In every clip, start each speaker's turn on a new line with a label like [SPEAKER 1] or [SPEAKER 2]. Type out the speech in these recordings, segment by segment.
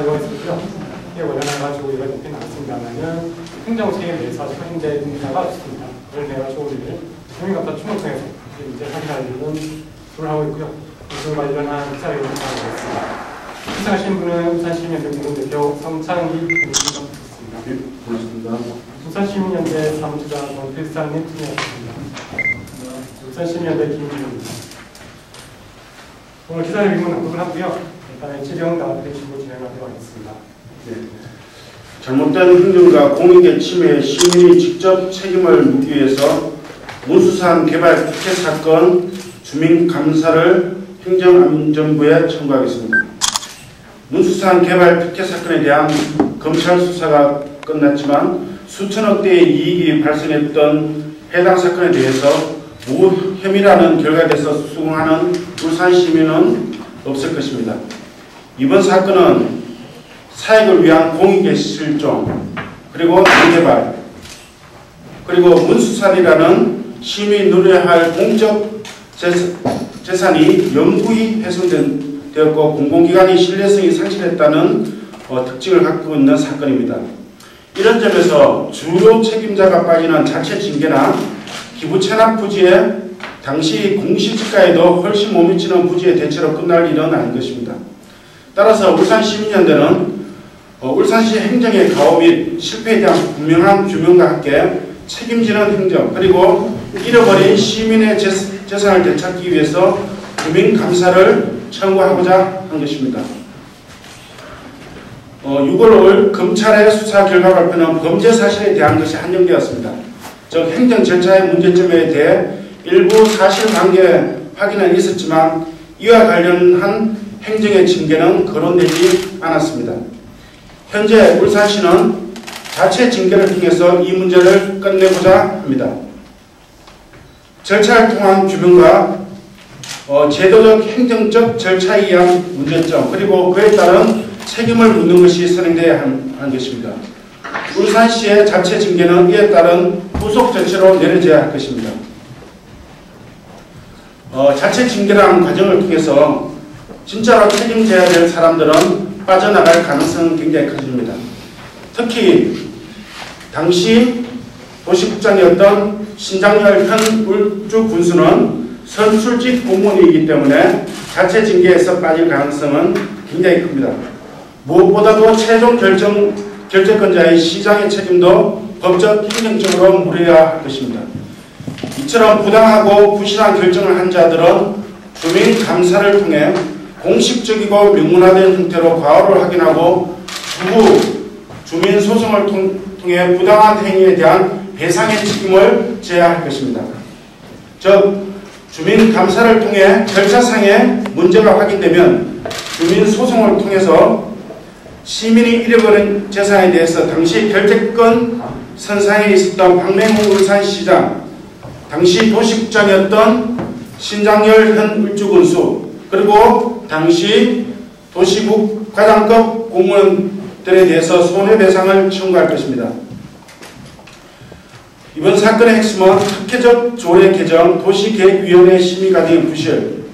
[SPEAKER 1] 이용했었고요. 이게 관련해가지고 이거 높이 나왔습니다만은 행정책에 대해서 처리된 문제가 없습니다. 그걸 내가지고 우리를 주민감사 춤을 통해서 이제 확인하려는 수를 하고 있고요. 이것과 관련한 기사를 운영하고 있습니다. 시청하신 분은 울산시민연대 공동대표 성창희 의원님이셨습니다.
[SPEAKER 2] 네, 고맙습니다.
[SPEAKER 1] 울산시민연대 사무처장 필상님 투명하셨습니다. 울산시민연대 김준입니다. 오늘 기사를 읽는 낭독을 하고요. 일단은 질의응답 회식으로 진행하도록 하겠습니다.
[SPEAKER 2] 네. 잘못된 행정과 공익의 침해에 시민이 직접 책임을 묻기 위해서 문수산 개발 특혜 사건 주민감사를 행정안전부에 청구하겠습니다. 문수산 개발 특혜 사건에 대한 검찰 수사가 끝났지만 수천억 대의 이익이 발생했던 해당 사건에 대해서 무혐의라는 결과에 대해서 수긍하는 울산 시민은 없을 것입니다. 이번 사건은 사익을 위한 공익의 실종, 그리고 단개발, 그리고 문수산이라는 시민이 누려야 할 공적 재산이 영구히 훼손되었고 공공기관의 신뢰성이 상실했다는 특징을 갖고 있는 사건입니다. 이런 점에서 주요 책임자가 빠지는 자체 징계나 기부 체납 부지에 당시 공시지가에도 훨씬 못 미치는 부지의 대체로 끝날 일은 아닌 것입니다. 따라서 울산시민연대는 울산시 행정의 가오 및 실패에 대한 분명한 규명과 함께 책임지는 행정, 그리고 잃어버린 시민의 재산을 되찾기 위해서 주민감사를 청구하고자 한 것입니다. 6월 5일 검찰의 수사 결과 발표는 범죄 사실에 대한 것이 한정되었습니다. 즉 행정 절차의 문제점에 대해 일부 사실관계 확인은 있었지만 이와 관련한 행정의 징계는 거론되지 않았습니다. 현재 울산시는 자체 징계를 통해서 이 문제를 끝내고자 합니다. 절차를 통한 규명과 제도적 행정적 절차에 의한 문제점, 그리고 그에 따른 책임을 묻는 것이 선행되어야 하는 것입니다. 울산시의 자체 징계는 이에 따른 후속 조치로 내려져야 할 것입니다. 자체 징계라는 과정을 통해서 진짜로 책임져야 될 사람들은 빠져나갈 가능성은 굉장히 커집니다. 특히 당시 도시국장이었던 신장열 현 울주 군수는 선출직 공무원이기 때문에 자체 징계에서 빠질 가능성은 굉장히 큽니다. 무엇보다도 최종 결정권자의 시장의 책임도 법적 행정적으로 물어야 할 것입니다. 이처럼 부당하고 부실한 결정을 한 자들은 주민감사를 통해 공식적이고 명문화된 형태로 과오를 확인하고 추후 주민소송을 통해 부당한 행위에 대한 배상의 책임을 져야 할 것입니다. 즉 주민감사를 통해 절차상의 문제가 확인되면 주민소송을 통해서 시민이 잃어버린 재산에 대해서 당시 결재권 선상에 있었던 박맹우 울산시장, 당시 도시국장이었던 신장열 현 울주군수, 그리고 당시 도시국 과장급 공무원들에 대해서 손해배상을 청구할 것입니다. 이번 사건의 핵심은 특혜적 조례 개정, 도시계획위원회 심의 과정의 부실,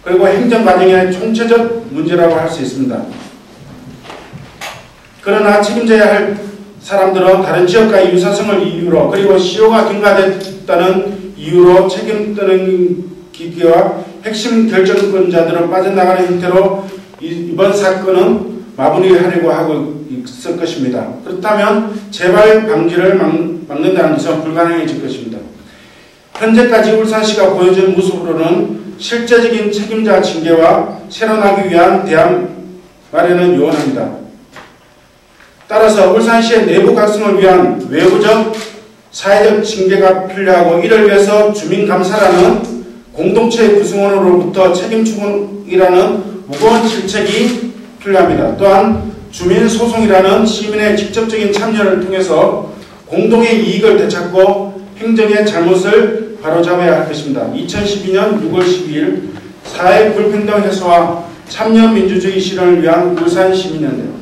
[SPEAKER 2] 그리고 행정과정의 총체적 문제라고 할 수 있습니다. 그러나 책임져야 할 사람들은 다른 지역과의 유사성을 이유로, 그리고 시효가 경과됐다는 이유로 책임지는 기기와 핵심 결정권자들은 빠져나가는 형태로 이번 사건은 마무리하려고 하고 있을 것입니다. 그렇다면 재발 방지를 막는다는 것은 불가능해질 것입니다. 현재까지 울산시가 보여준 모습으로는 실제적인 책임자 징계와 실현하기 위한 대안 마련은 요원합니다. 따라서 울산시의 내부 각성을 위한 외부적 사회적 징계가 필요하고, 이를 위해서 주민감사라는 공동체 구성원으로부터 책임 추궁이라는 무거운 실책이 필요합니다. 또한 주민소송이라는 시민의 직접적인 참여를 통해서 공동의 이익을 되찾고 행정의 잘못을 바로잡아야 할 것입니다. 2012년 6월 12일 사회 불평등 해소와 참여 민주주의 실현을 위한 울산시민연대.